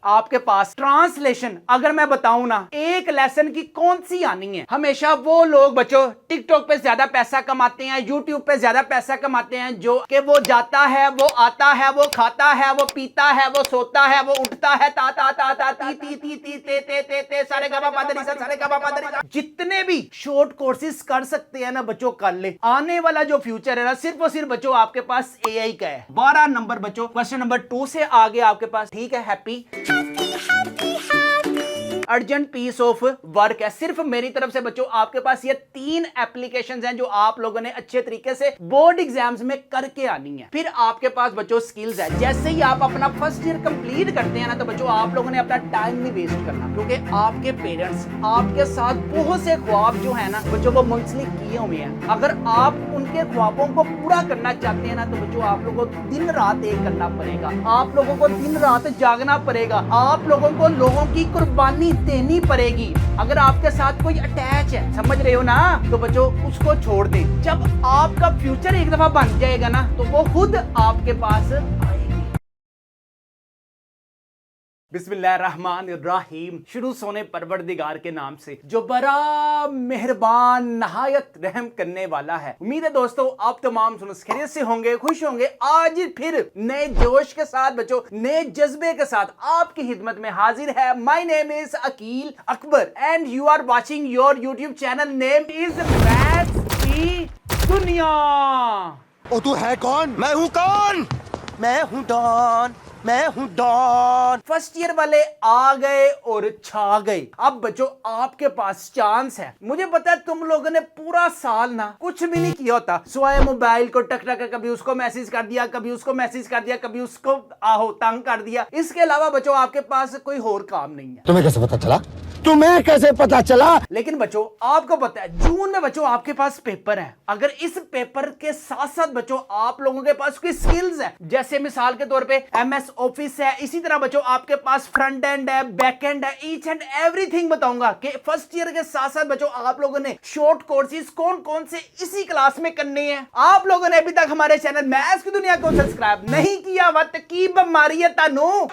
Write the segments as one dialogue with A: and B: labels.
A: आपके पास ट्रांसलेशन अगर मैं बताऊं ना, एक लेसन की कौन सी आनी है। हमेशा वो लोग बच्चों टिकटॉक पे ज्यादा पैसा कमाते हैं, यूट्यूब पे ज्यादा पैसा कमाते हैं, जो कि वो जाता है, वो आता है, वो खाता है, वो पीता है, वो सोता है, वो उठता है, ता ता ता ता ती ती ती ती ते सारे गा पा दा सारे गा पा दा। जितने भी शॉर्ट कोर्सेज कर सकते हैं ना बच्चों, कर ले। आने वाला जो फ्यूचर है ना, सिर्फ और सिर्फ बच्चों आपके पास एआई का है। 12 नंबर बच्चों, क्वेश्चन नंबर 2 से आगे आपके पास, ठीक है, happy urgent piece of work है। सिर्फ मेरी तरफ से बच्चों आपके पास ये 3 एप्लीकेशंस हैं जो आप लोगों ने अच्छे तरीके से बोर्ड एग्जाम्स में करके आनी है। फिर आपके पास बच्चों स्किल्स है। जैसे ही आप अपना फर्स्ट ईयर कंप्लीट करते हैं ना, तो बच्चों आप लोगों ने अपना टाइम नहीं वेस्ट करना, क्योंकि आपके पेरेंट्स आपके साथ बहुत से ख्वाब जो है ना बच्चों वो मुंसलिक किए हुए हैं। अगर आप उनके ख्वाबों को पूरा करना चाहते हैं ना, तो बच्चों आप लोगों को दिन रात एक करना पड़ेगा, आप लोगों को दिन रात जागना पड़ेगा, आप लोगों को लोगों की कुर्बानी देनी पड़ेगी। अगर आपके साथ कोई अटैच है, समझ रहे हो ना, तो बच्चों उसको छोड़ दे। जब आपका फ्यूचर एक दफा बन जाएगा ना, तो वो खुद आपके पास आएगी। बिस्मिल्लाहिर्रहमानिर्रहीम। शुरू सोने परवरदिगार के नाम से जो बड़ा मेहरबान नहायत रहम करने वाला है। उम्मीद है दोस्तों आप तमाम खैरियत से होंगे, खुश होंगे। आज फिर नए जोश के साथ बच्चों, नए जज्बे के साथ आपकी खिदमत में हाजिर है। My name is Aqeel Akbar and you are watching your YouTube channel name is maths की दुनिया।
B: ओ तू है कौन? मैं हूं कौन? मैं हूं डॉन, मैं हूं डॉन।
A: फर्स्ट ईयर वाले आ गए और छा गए। अब बच्चों आपके पास चांस है। मुझे पता है तुम लोगों ने पूरा साल ना कुछ भी नहीं किया होता, स्वाय मोबाइल को टक टक, कभी उसको मैसेज कर दिया, कभी उसको मैसेज कर दिया, कभी उसको आहो तंग कर दिया। इसके अलावा बच्चों आपके पास कोई और काम नहीं है।
B: तुम्हें कैसे पता चला? तुम्हें कैसे पता चला?
A: लेकिन बच्चों आपको पता है जून में बच्चों आपके पास पेपर है। अगर इस पेपर के साथ साथ बच्चों आप लोगों के पास कोई स्किल्स है, जैसे मिसाल के तौर पे एमएस ऑफिस है, इसी तरह बच्चों आपके पास फ्रंट एंड है, बैक एंड है, ईच एंड एवरीथिंग बताऊंगा कि फर्स्ट ईयर के साथ साथ बच्चों आप लोगों ने शॉर्ट कोर्सेज कौन कौन से इसी क्लास में करने हैं। आप लोगों ने अभी तक हमारे चैनल मैथ्स की दुनिया को सब्सक्राइब नहीं किया, वत की बीमारी है तानू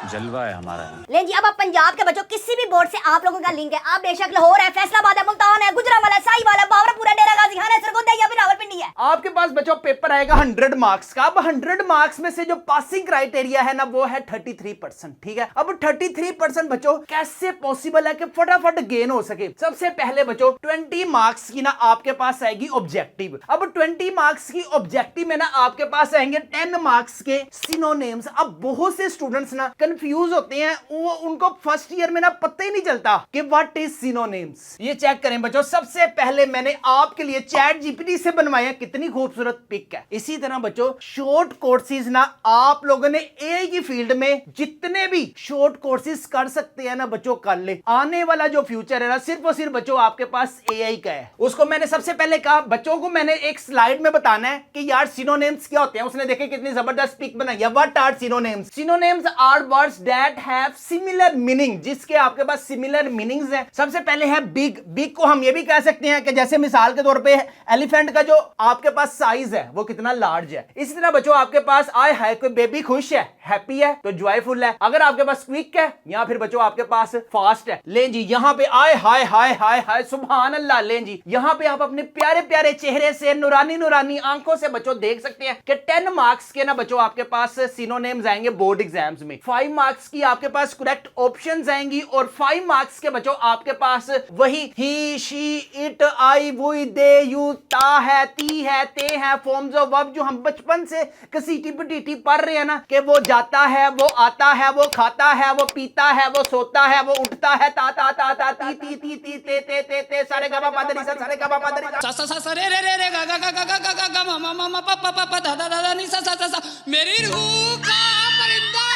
C: जलवा है हमारा।
D: ले जी, अब आप पंजाब के बच्चों किसी भी बोर्ड से आप लोगों का लिंक है। आप बेशक लाहौर है, फैसलाबाद है, मुल्तान है, गुजरांवाला है, साहिवाल है, बावरापुर है, डेरा गाजी खान है, सरगोदा या फिर रावलपिंडी है।
A: आपके पास बच्चों पेपर आएगा 100 मार्क्स का। अब 100 मार्क्स में से जो पासिंग क्राइटेरिया है ना वो है 33%। ठीक है, अब 33% बच्चों कैसे पॉसिबल है कि फटाफट गेन हो सके। सबसे पहले बच्चों 20 मार्क्स की ना आपके पास आएगी ऑब्जेक्टिव। अब 20 मार्क्स की ऑब्जेक्टिव में ना आपके पास आएंगे 10 मार्क्स के सिनोनिम्स। अब बहुत से स्टूडेंट्स ना कंफ्यूज होते हैं, वो उनको फर्स्ट ईयर में ना पता ही नहीं चलता कि व्हाट इज सिनोनिम्स। ये चेक करें बच्चों, सबसे पहले मैंने आपके लिए चैट जीपीटी से बनवाया, कितनी खूबसूरत पिक है। इसी तरह बच्चों शॉर्ट कोर्सेज ना आप लोगों ने एआई की फील्ड में जितने भी शॉर्ट कोर्सेज कर सकते हैं ना बच्चों कर ले। आने वाला जो फ्यूचर है ना सिर्फ और सिर्फ बच्चों आपके पास एआई का है। उसको मैंने सबसे पहले कहा बच्चों को मैंने एक स्लाइड में बताना है कि यार सिनोनिम्स क्या होते हैं। उसने देखे कितनी जबरदस्त पिक बनाई है। What are synonyms? Synonyms are words that have similar meaning, जिसके आपके पास सिमिलर मीनिंग्स हैं। सबसे पहले है बिग। बिग को हम ये भी कह सकते हैं कि जैसे मिसाल के तौर पे एलिफेंट का जो आपके पास साइज है वो कितना लार्ज है। इसी तरह बच्चों आपके पास आय है, कोई बेबी खुश है, हैप्पी है तो जॉयफुल है। अगर आपके पास क्विक है या फिर बच्चों आपके पास फास्ट है। लें जी यहाँ पे आय हाय हाय हाय हाय सुभान अल्लाह। लें जी यहाँ पे आप अपने प्यारे प्यारे चेहरे से नूरानी नूरानी आंखों से बच्चों देख सकते हैं कि 10 मार्क्स के ना बच्चों आपके पास सिनोनिम्स आएंगे बोर्ड एग्जाम्स में। 5 मार्क्स की आपके पास करेक्ट ऑप्शंस आएंगी और 5 मार्क्स के बच्चों आपके पास वही he she it I we they you ता है, ती है, ते है, फॉर्म्स ऑफ वर्ब जो हम बचपन से कसीटी पटीटी पढ़ रहे हैं ना कि वो जाता है, वो आता है, वो खाता है, वो पीता है, वो सोता है, वो उठता है, ता ता ता ता ती ती ती ती ते ते सारे गा पा दा सारे गा पा दा
E: सा सा सा रे रे रे रे गा गा गा गा गा गा गा मा मा मा मा पा पा पा दा दा दा नी सा सा सा मेरी रूह का परिंदा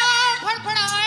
E: फड़फड़ाए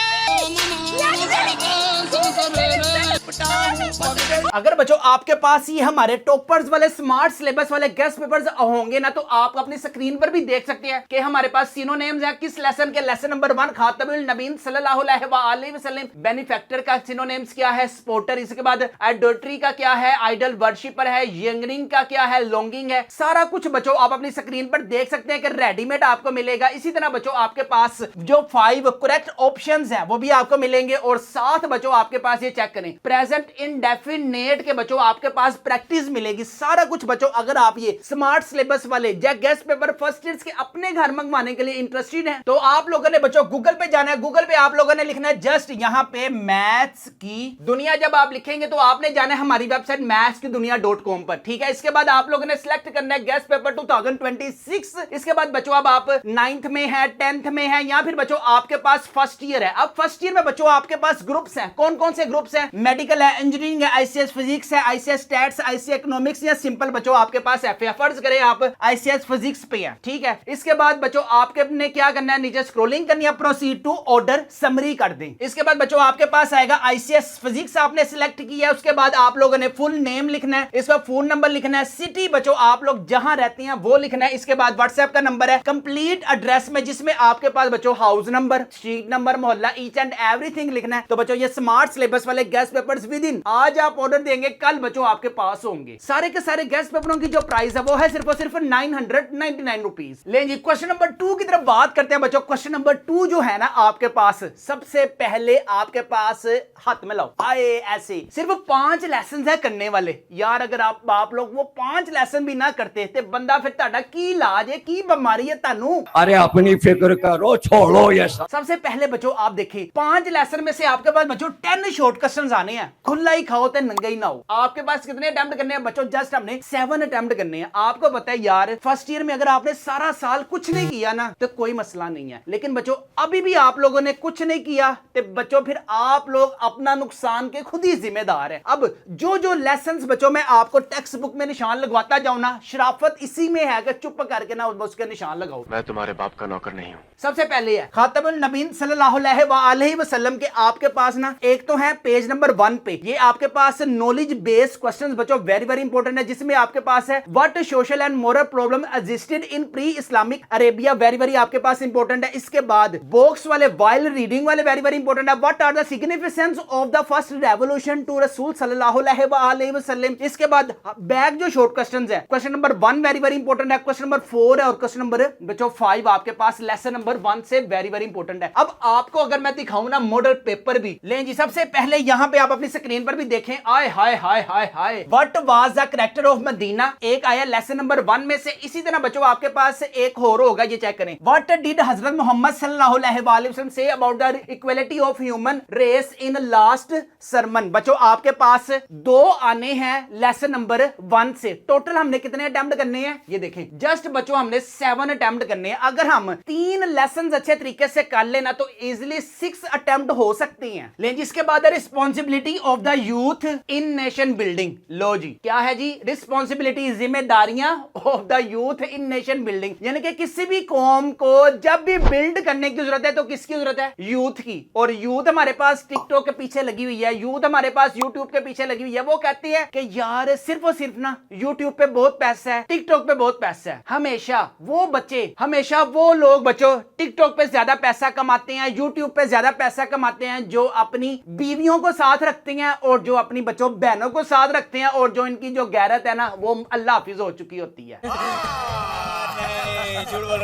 A: अगर बच्चों आपके पास ये हमारे टॉपर्स वाले स्मार्ट सिलेबस वाले गेस्ट पेपर्स होंगे ना, तो आप अपनी स्क्रीन पर भी देख सकते हैं कि हमारे पास सिनोनिम्स हैं किस लेसन के। लेसन नंबर 1 खातमुल नबीन सल्लल्लाहु अलैहि वसल्लम, बेनिफैक्टर का सिनोनिम्स क्या है, स्पोर्टर, इसके बाद एडल्ट्री का क्या है, आइडल वर्शिपर है, यंगरिंग का क्या है, लॉन्गिंग है। सारा कुछ बच्चों आप अपनी स्क्रीन पर देख सकते हैं कि रेडीमेड आपको मिलेगा। इसी तरह बच्चों आपके पास जो 5 करेक्ट ऑप्शंस हैं वो भी आपको मिलेंगे, और साथ बच्चों आपके पास ये चेक करें प्रेजेंट इंडेफिनेट के बच्चों आपके पास प्रैक्टिस मिलेगी। सारा कुछ बच्चों अगर आप ये स्मार्ट सिलेबस वाले गेस्ट पेपर फर्स्ट ईयर के अपने घर मंगवाने के लिए इंटरेस्टेड हैं, तो आप लोगों ने बच्चों गूगल पे जाना है। गूगल पे आप लोगों ने लिखना है जस्ट यहां पे मैथ्स की दुनिया। जब आप लिखेंगे तो आपने जाना है हमारी वेबसाइट mathskiduniya.com पर, ठीक है। इसके बाद आप लोगों ने सिलेक्ट करना है गेस्ट पेपर 2026। इसके बाद बच्चों अब आप 9th में है, 10th में है, या फिर बच्चों आपके पास फर्स्ट ईयर है। अब फर्स्ट ईयर में बच्चों आपके पास ग्रुप्स हैं। कौन कौन से ग्रुप्स हैं? मेडिकल है, इंजीनियरिंग है, आईसीएस फिजिक्स है, आईसीएस स्टैट्स, आईसीएस इकोनॉमिक्स, या सिंपल बच्चों आपके पास एफए। फर्ज करें आप आईसीएस फिजिक्स पे हैं, ठीक है। इसके बाद बच्चों आपके अपने क्या करना है, नीचे स्क्रॉलिंग करनी है, प्रोसीड टू ऑर्डर समरी कर दें। इसके बाद बच्चों आपके पास आएगा आईसीएस फिजिक्स आपने सिलेक्ट किया है। उसके बाद आप लोगों ने फुल नेम लिखना है, इसका फोन नंबर लिखना है, सिटी बच्चों आप लोग जहां रहते हैं वो लिखना है। इसके बाद व्हाट्सएप का नंबर है, कंप्लीट एड्रेस में जिसमें आपके पास बच्चों हाउस नंबर, स्ट्रीट नंबर, मोहल्ला, ईच एंड एवरीथिंग लिखना है। तो बच्चों ये स्मार्ट सिलेबस वाले गेस्ट पेपर्स विद इन आज आप ऑर्डर देंगे, कल बच्चों आपके पास होंगे। सारे के सारे गेस्ट पेपरों की जो प्राइस है वो है सिर्फ और सिर्फ 999 रुपीज। लेकिन जी क्वेश्चन नंबर 2 की तरफ बात करते हैं बच्चों। क्वेश्चन नंबर 2 जो है ना आपके पास, सबसे पहले आपके पास हाथ में लाओ, आए ऐसे सिर्फ 5 लेसन है करने वाले। यार अगर आप लोग वो 5 लेसन भी ना करते तो बंदा फिर ताड़ा की इलाज है, की बीमारी है तानू।
C: अरे अपनी फिक्र करो, छोड़ो ये सब।
A: सबसे पहले बच्चों आप देखिए 5 लेसन में से आपके पास बच्चों 10 शॉर्ट क्वेश्चंस आने हैं। खुला ही खाओ तो नंगा ही ना हो। आपके पास कितने अटेम्प्ट करने हैं बच्चों? जस्ट हमने 7 अटेम्प्ट करने हैं। आपको पता है यार फर्स्ट ईयर में अगर आपने सारा साल कुछ नहीं किया ना तो कोई मसला नहीं है, लेकिन बच्चों अभी भी आप लोगों ने कुछ नहीं किया तो बच्चों फिर आप लोग अपना नुकसान के खुद ही जिम्मेदार है। अब जो जो लेसन्स बच्चों मैं आपको टेक्स्ट बुक में निशान लगवाता जाऊं ना, शराफत इसी में है कि चुप करके ना उसके निशान लगाओ।
B: मैं तुम्हारे बाप का नौकर नहीं हूँ।
A: सबसे पहले है खातमुल नबीन सल्लल्लाहु अलैहि वसल्लम के आपके पास ना एक तो है पेज नंबर 1 पे, ये आपके पास नॉलेज बेस्ड क्वेश्चंस बच्चों वेरी वेरी इंपॉर्टेंट है, जिसमें आपके पास है what social and moral problem existed in pre Islamic Arabia, very very आपके पास इंपॉर्टेंट है। इसके बाद बॉक्स वाले वाइल रीडिंग वाले वेरी वेरी इंपॉर्टेंट है। What are the significance of the first revolution to रसूल सल्लल्लाहु अलैहि वसल्लम। इसके बाद बैक जो शॉर्ट क्वेश्चंस है, question number 1 very very important है, क्वेश्चन नंबर 4 है, और क्वेश्चन नंबर बच्चों 5 आपके पास लेसन नंबर 1 से वेरी वेरी इंपॉर्टेंट है। अब आपको अगर मैं दिखाऊं ना मॉडल पेपर भी लें जी, सबसे पहले यहां पे आप अपनी स्क्रीन पर भी देखें, आय hi hi hi hi, what was the character of Medina एक आया लेसन नंबर 1 में से। इसी तरह बच्चों आपके पास एक और होगा, ये चेक करें, व्हाट डिड हजरत मोहम्मद सल्लल्लाहु अलैहि वसल्लम से about the equality of human race in last sermon. बच्चों आपके पास 2 आने हैं लेसन नंबर 1 से। टोटल हमने कितने अटेम्प्ट करने हैं ये देखें, जस्ट बच्चों हमने 7 अटेम्प्ट करने हैं। अगर हम 3 लेसन अच्छे तरीके से कर लेना तो इजिली 6 अटेम्प्ट हो सकते हैं। लेकिन इसके बाद responsibility of the youth in nation building. लो जी क्या है जी, रिस्पॉन्सिबिलिटी जिम्मेदारियां of the youth in nation building, यानी कि किसी भी कौम को जब भी बिल्ड करने की जरूरत है तो किसकी जरूरत है? यूथ की। और यूथ हमारे पास टिकटॉक के पीछे लगी हुई है, यूथ हमारे पास यूट्यूब के पीछे लगी हुई है। वो कहती है कि यार सिर्फ और सिर्फ ना यूट्यूब पे बहुत पैसा है, टिकटॉक पे बहुत पैसा है। हमेशा वो बच्चे, हमेशा वो लोग बच्चों टिकटॉक पे ज्यादा पैसा कमाते हैं, यूट्यूब पे ज्यादा पैसा कमाते हैं जो अपनी बीवियों को साथ रखते हैं और जो अपनी बच्चों बहनों को साथ रखते हैं, और जो इनकी जो गैरत है ना वो अल्लाह हाफिज हो चुकी होती है।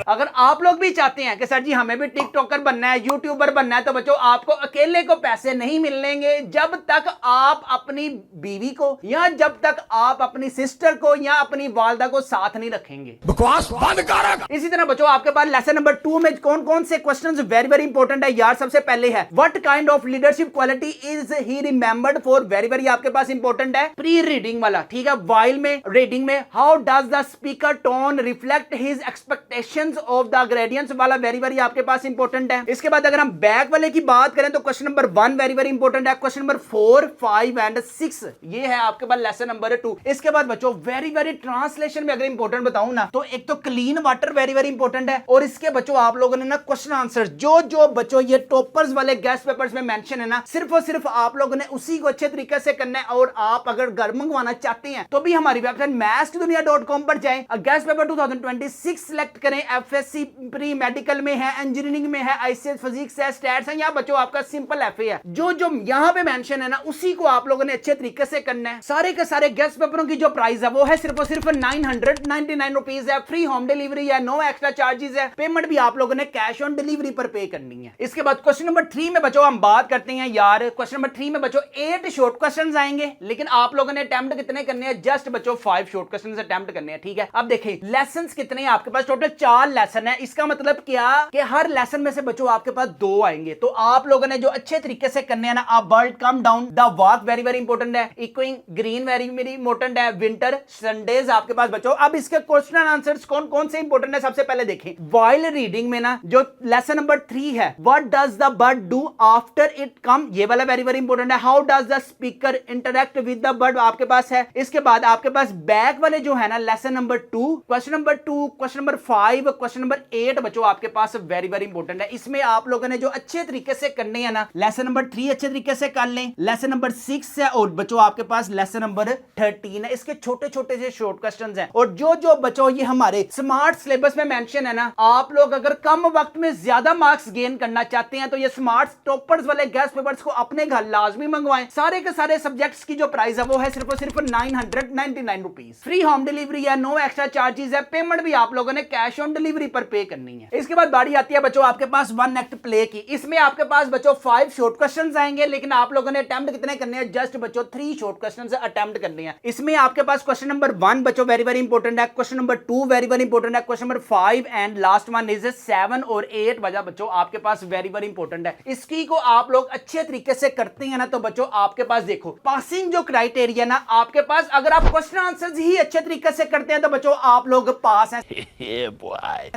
A: अगर आप लोग भी चाहते हैं कि सर जी हमें भी टिकटॉकर बनना है, यूट्यूबर बनना है, तो बच्चों आपको अकेले को पैसे नहीं मिलेंगे जब तक आप अपनी बीवी को या जब तक आप अपनी सिस्टर को या अपनी वालदा को साथ नहीं रखेंगे।
C: बकवास बंद कर।
A: इसी तरह बच्चों आपके पास लेसन नंबर 2 में कौन कौन से क्वेश्चंस वेरी वेरी इंपॉर्टेंट है यार। सबसे पहले है what kind of leadership quality is he remembered for, very very आपके पास इंपॉर्टेंट है प्री रीडिंग वाला, ठीक है। वाइल में रीडिंग में how does the speaker tone reflect his expectation expectations of the gradients वाला वेरी वेरी आपके पास इंपॉर्टेंट है। इसके बाद अगर हम बैक वाले की बात करें तो question number 1 very very important है। क्वेश्चन नंबर 4, 5 एंड 6 ये है आपके पास लेसन नंबर 2। इसके बाद बच्चों वेरी वेरी ट्रांसलेशन में अगर इंपॉर्टेंट बताऊं ना तो एक तो clean water very very important है, और इसके बच्चों आप लोगों ने ना क्वेश्चन आंसर जो बच्चों ये टॉपर्स वाले गेस्ट पेपर्स में मेंशन है ना, सिर्फ और सिर्फ आप लोगों ने उसी को अच्छे तरीके से करना है। और आप अगर घर मंगवाना चाहते हैं तो भी हमारी वेबसाइट mathsdunia.com पर जाएं, गेस्ट पेपर 2026 सिलेक्ट करें। एफएससी प्री मेडिकल में है, इंजीनियरिंग में है, आईसीएस फिजिक्स है, स्टैट्स है, यहाँ बच्चों आपका सिंपल एफए है। जो यहाँ पे मेंशन है ना उसी को आप लोगों ने अच्छे तरीके से करना है। सारे के सारे गेस्ट पेपरों की जो प्राइस है वो है सिर्फ और सिर्फ 999 रुपीज है। फ्री होम डिलीवरी है, नो एक्स्ट्रा चार्जेस है। पेमेंट भी आप लोगों ने कैश ऑन डिलीवरी पर पे करनी है। इसके बाद क्वेश्चन नंबर 3 में बच्चों हम बात करते हैं यार। क्वेश्चन नंबर 3 में बच्चों 8 शॉर्ट क्वेश्चंस आएंगे, लेकिन आप लोगों ने अटेम्प्ट कितने करने हैं? जस्ट बच्चों 5 शॉर्ट क्वेश्चंस अटेम्प्ट करने हैं, ठीक है। अब देखिए लेसन्स कितने हैं आपके पास? टोटल 4 लेसन है। इसका मतलब क्या कि हर लेसन में से बच्चों आपके पास 2 आएंगे। तो आप लोगों ने जो अच्छे तरीके से करने हैं ना, आप bird come down, the walk very very important है, इक्विंग ग्रीन वेरी वेरी इंपॉर्टेंट है, विंटर संडेज आपके पास बच्चों। अब इसके क्वेश्चन एंड आंसर्स कौन कौन से इंपॉर्टेंट है सबसे पहले देखें। वाइल रीडिंग में ना जो लेसन नंबर 3 है, what does the bird do after it come, ये वाला वेरी वेरी इंपॉर्टेंट है। How does the speaker interact with the bird आपके पास है। इसके बाद आपके पास बैक वाले जो है ना lesson number 2, question number 2, question number 5, question number 8 बच्चों आपके पास वेरी वेरी इंपॉर्टेंट है। इसमें आप लोगों ने जो अच्छे तरीके से करने हैं ना, लेसन नंबर 3 अच्छे तरीके से कर लें, लेसन नंबर 6 है, और बच्चों आपके पास लेसन नंबर 13 है। इसके छोटे छोटे से शॉर्ट क्वेश्चंस हैं। और जो बच्चों ये हमारे स्मार्ट सिलेबस में मेंशन है ना, आप लोग अगर कम वक्त में ज्यादा मार्क्स गेन करना चाहते हैं तो ये स्मार्ट टॉपर्स वाले गेस्ट पेपर्स को अपने घर लाजमी मंगवाएं। सारे के सारे सब्जेक्ट्स की जो प्राइस है वो है सिर्फ और सिर्फ 999 रुपीज। फ्री होम डिलीवरी है, नो एक्स्ट्रा चार्जेस है। पेमेंट भी आप लोगों ने कैश ऑन डिलीवरी पर पे करनी है। इसके बाद बारी आती है बच्चों आपके पास 1 एक्ट प्ले की। इसमें आपके पास बच्चों 5 शॉर्ट क्वेश्चंस आएंगे, लेकिन आप लोगों ने अटेम्प्ट कितने करने हैं? जस्ट बच्चों 3 शॉर्ट क्वेश्चंस अटेम्प्ट करने हैं। इसमें आपके पास क्वेश्चन नंबर 1 बच्चों वेरी वेरी इंपॉर्टेंट है, question number 2 very very important है, question number 5 and last one is 7 और 8 वजह बच्चों आपके पास वेरी वेरी इंपॉर्टेंट है। इसकी को आप लोग अच्छे तरीके से करते हैं ना तो बच्चों आपके पास देखो पासिंग जो क्राइटेरिया ना आपके पास, अगर आप क्वेश्चन आंसर्स ही अच्छे तरीके से करते हैं तो बच्चों आप लोग पास हैं।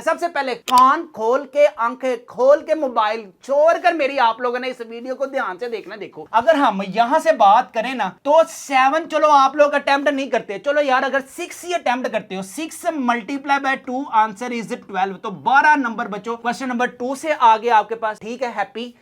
A: सबसे पहले कान खोल के, आंखें खोल के, मोबाइल छोड़कर मेरी आप लोगों ने इस वीडियो को ध्यान से देखना। देखो अगर हम यहां से बात करें ना तो 7 चलो आप लोग अटेम्प्ट नहीं करते, चलो यार अगर 6 ही अटेम्प्ट करते हो, 6 मल्टीप्लाई बाय 2 आंसर इज 12, तो 12 नंबर बच्चों क्वेश्चन नंबर 2 से आगे आपके पास, ठीक है। हैप्पी।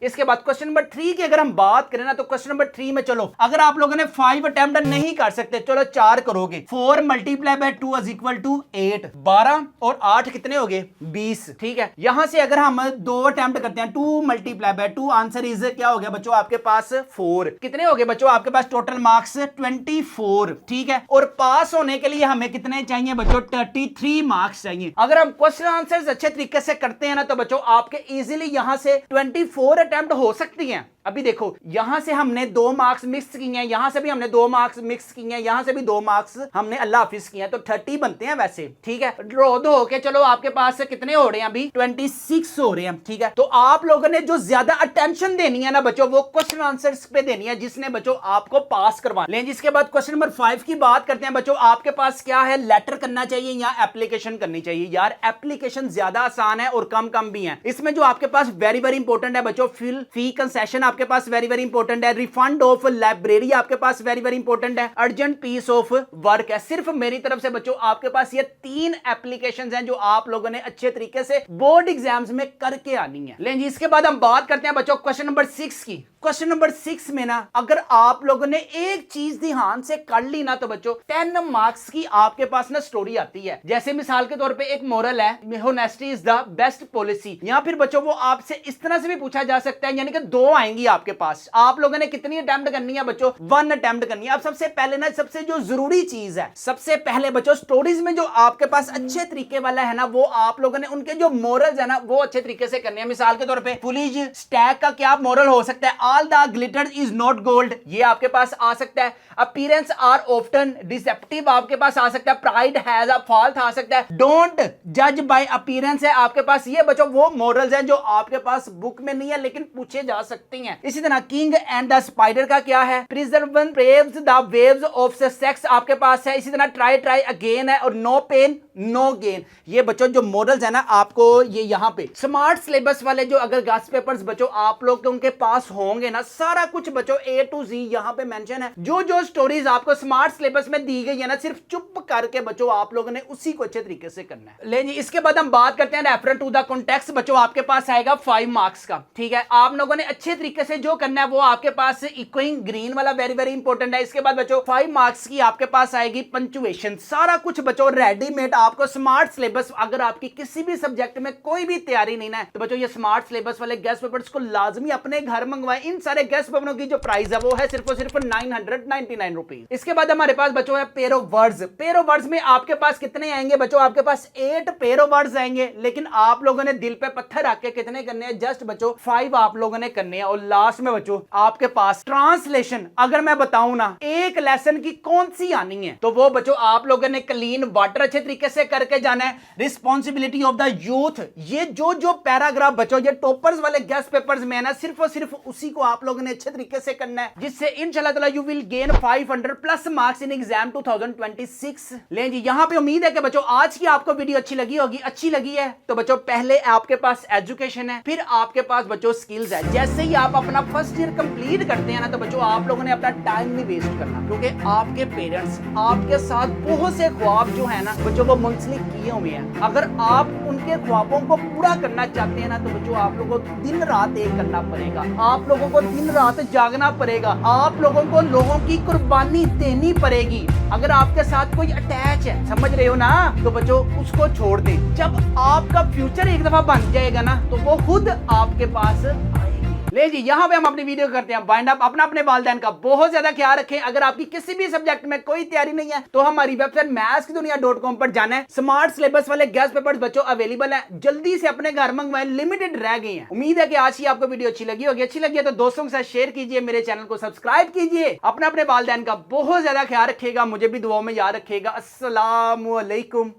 A: इसके बाद क्वेश्चन नंबर 3 की अगर हम बात करें ना तो क्वेश्चन नंबर 3 में चलो अगर आप लोगों ने 5 अटेम्प्ट नहीं कर सकते, चलो 4 करोगे। 4 multiply by 2 is equal to 8, 12 और 8 कितने हो गए? 20, ठीक है। यहां से अगर हम 2 अटेम्प्ट करते हैं, 2 मल्टीप्लाई बाय 2 आंसर इज क्या हो गया बच्चों आपके पास? 4। कितने हो गए बच्चों आपके पास? टोटल मार्क्स 24, ठीक है। और पास होने के लिए हमें कितने चाहिए बच्चों? 33 मार्क्स चाहिए। अगर हम क्वेश्चन आंसर्स अच्छे तरीके से करते हैं ना तो बच्चों आपके इजीली यहां से 24 अटेम्प्ट हो सकती हैं। अभी देखो यहां से हमने 2 मार्क्स मिक्स किए हैं, यहां से भी हमने 2 मार्क्स मिक्स किए हैं, यहां से भी 2 मार्क्स हमने अल्लाह हाफिज किए हैं, तो 30 बनते हैं वैसे, ठीक है। ड्रॉ हो के चलो आपके पास से कितने हो रहे हैं? अभी 26 हो रहे हैं, ठीक है। तो आप लोगों ने जो ज्यादा अटेंशन देनी है ना बच्चों वो क्वेश्चन आंसर्स पे देनी है, जिसने बच्चों आपको पास करवा लें। जिसके बाद क्वेश्चन नंबर 5 की बात करते हैं बच्चों, आपके पास क्या है? लेटर करना चाहिए या एप्लीकेशन करनी चाहिए? यार एप्लीकेशन ज्यादा आसान है और कम भी है। इसमें जो आपके पास वेरी वेरी इंपॉर्टेंट है बच्चों, फी कंसेशन आपके पास वेरी वेरी इंपॉर्टेंट है, रिफंड ऑफ लाइब्रेरी आपके पास वेरी वेरी इंपॉर्टेंट है, अर्जेंट पीस ऑफ वर्क है। सिर्फ मेरी तरफ से बच्चों आपके पास ये 3 एप्लीकेशंस हैं जो आप लोगों ने अच्छे तरीके से बोर्ड एग्जाम्स में करके आनी है। लेकिन इसके बाद हम बात करते हैं बच्चों क्वेश्चन नंबर 6 की। क्वेश्चन नंबर 6 में ना अगर आप लोगों ने एक चीज ध्यान से कर ली ना तो बच्चों 10 मार्क्स की आपके पास ना स्टोरी आती है। जैसे मिसाल के तौर पे एक मोरल है, honesty is the best policy, या फिर बच्चों वो आपसे इस तरह से भी पूछा जा सकता है, यानी कि 2 आएंगी आपके पास। आप लोगों ने कितनी अटेम्प्ट करनी है बच्चों? 1 अटेम्प्ट करनी है। अब सबसे पहले ना सबसे जो जरूरी चीज है, सबसे पहले बच्चों स्टोरीज में जो आपके पास अच्छे तरीके वाला है ना वो आप लोगों ने उनके जो मोरल्स है ना वो अच्छे तरीके से करने हैं। मिसाल के तौर पे पुलिस स्टैग का क्या मोरल हो सकता है? All the glitter is not gold, ये आपके पास आ सकता है। अपीयरेंस आर ऑफ्टन डिसेप्टिव आपके पास आ सकता है। प्राइड हैज अ फॉल्ट आ सकता है। डोंट जज बाय अपीयरेंस है आपके पास। ये बच्चों वो मॉरल्स हैं जो आपके पास बुक में नहीं है लेकिन पूछे जा सकती हैं। इसी तरह किंग एंड द स्पाइडर का क्या है? प्रिजर्वन ब्रेव्स द वेव्स ऑफ सेक्स आपके पास है। इसी तरह ट्राई ट्राई अगेन है और नो पेन नो गेन। ये बच्चों जो मॉडल्स है ना आपको ये यहाँ पे स्मार्ट सिलेबस वाले जो अगर गेस्ट पेपर्स बच्चों आप लोग के उनके पास होंगे ना, सारा कुछ बच्चों A to Z यहाँ पे मेंशन है। जो जो स्टोरीज आपको स्मार्ट सिलेबस में दी गई है ना, सिर्फ चुप करके बच्चों आप लोगों ने उसी को अच्छे तरीके से करना है। ले जी, इसके बाद हम बात करते हैं रेफर टू द कॉन्टेक्स्ट। बच्चों आपके पास आएगा 5 मार्क्स का, ठीक है। आप लोगों ने अच्छे तरीके से जो करना है वो आपके पास इक्विंग ग्रीन वाला वेरी वेरी इंपॉर्टेंट है। इसके बाद बच्चों 5 मार्क्स की आपके पास आएगी पंक्चुएशन। सारा कुछ बच्चों रेडीमेड आपको स्मार्ट सिलेबस, अगर आपकी किसी भी सब्जेक्ट में कोई भी तैयारी नहीं है तो बच्चों ये स्मार्ट सिलेबस वाले गेस्ट पेपर्स को लाजमी अपने घर मंगवाएं। इन सारे गेस्ट पेपरों की जो प्राइस है वो है सिर्फ और सिर्फ 999 रुपीज। इसके बाद हमारे पास बच्चों है pair of words. Pair of words में आपके पास कितने आएंगे बच्चों? आपके पास 8 पेयर ऑफ वर्ड्स आएंगे, लेकिन आप लोगों ने दिल पे पत्थर रख के कितने करने हैं? जस्ट बच्चों 5 आप लोगों ने करने हैं। और लास्ट में बच्चों आपके पास ट्रांसलेशन, अगर मैं बताऊं ना एक लेसन की कौन सी आनी है तो वो बच्चों आप लोगों ने क्लीन वाटर अच्छे तरीके से करके जाना है। रिस्पॉन्सिबिलिटी ऑफ द यूथ, ये जो पैराग्राफ बच्चों ये टॉपर्स वाले गेस्ट पेपर्स में है ना, सिर्फ और सिर्फ उसी को आप लोगों ने अच्छे तरीके से करना है, जिससे इंशाल्लाह ताला you will gain 500 plus marks in exam 2026। ले जी, यहां पे उम्मीद है कि बच्चों आज की आपको वीडियो अच्छी लगी होगी। अच्छी लगी है तो बच्चों पहले आपके पास एजुकेशन है, फिर आपके पास बच्चों स्किल्स है। जैसे ही आप अपना फर्स्ट ईयर कंप्लीट करते हैं ना तो बच्चों आप लोगों ने अपना टाइम नहीं वेस्ट करना, क्योंकि आपके पेरेंट्स आपके साथ बहुत से ख्वाब जो है ना बच्चों वो मुंसलिक किए हुए हैं। अगर आप उनके ख्वाबों को पूरा करना चाहते हैं ना तो बच्चों आप लोगों को दिन रात एक करना पड़ेगा, आप लोगों को दिन रात जागना पड़ेगा, आप लोगों को लोगों की कुर्बानी देनी पड़ेगी। अगर आपके साथ कोई अटैच है, समझ रहे हो ना, तो बच्चों उसको छोड़ दें। जब आपका फ्यूचर एक दफा बन जाएगा ना तो वो खुद आपके पास आएगी। ले जी, यहाँ पे हम अपनी वीडियो करते हैं वाइंड अप। अपना अपने वालिदैन का बहुत ज्यादा ख्याल रखें। अगर आपकी किसी भी सब्जेक्ट में कोई तैयारी नहीं है तो हमारी वेबसाइट mathskidunia.com पर जाना है। स्मार्ट सिलेबस वाले गेस्ट पेपर्स बच्चों अवेलेबल है, जल्दी से अपने घर मंगवाएं, लिमिटेड रह गई हैं। उम्मीद है कि आज की आपको वीडियो अच्छी लगी होगी। अच्छी लगी है तो दोस्तों के साथ शेयर कीजिए, मेरे चैनल को सब्सक्राइब कीजिए। अपना अपने वालिदैन का बहुत ज्यादा ख्याल रखिएगा, मुझे भी दुआओं में याद रखिएगा। अस्सलाम वालेकुम।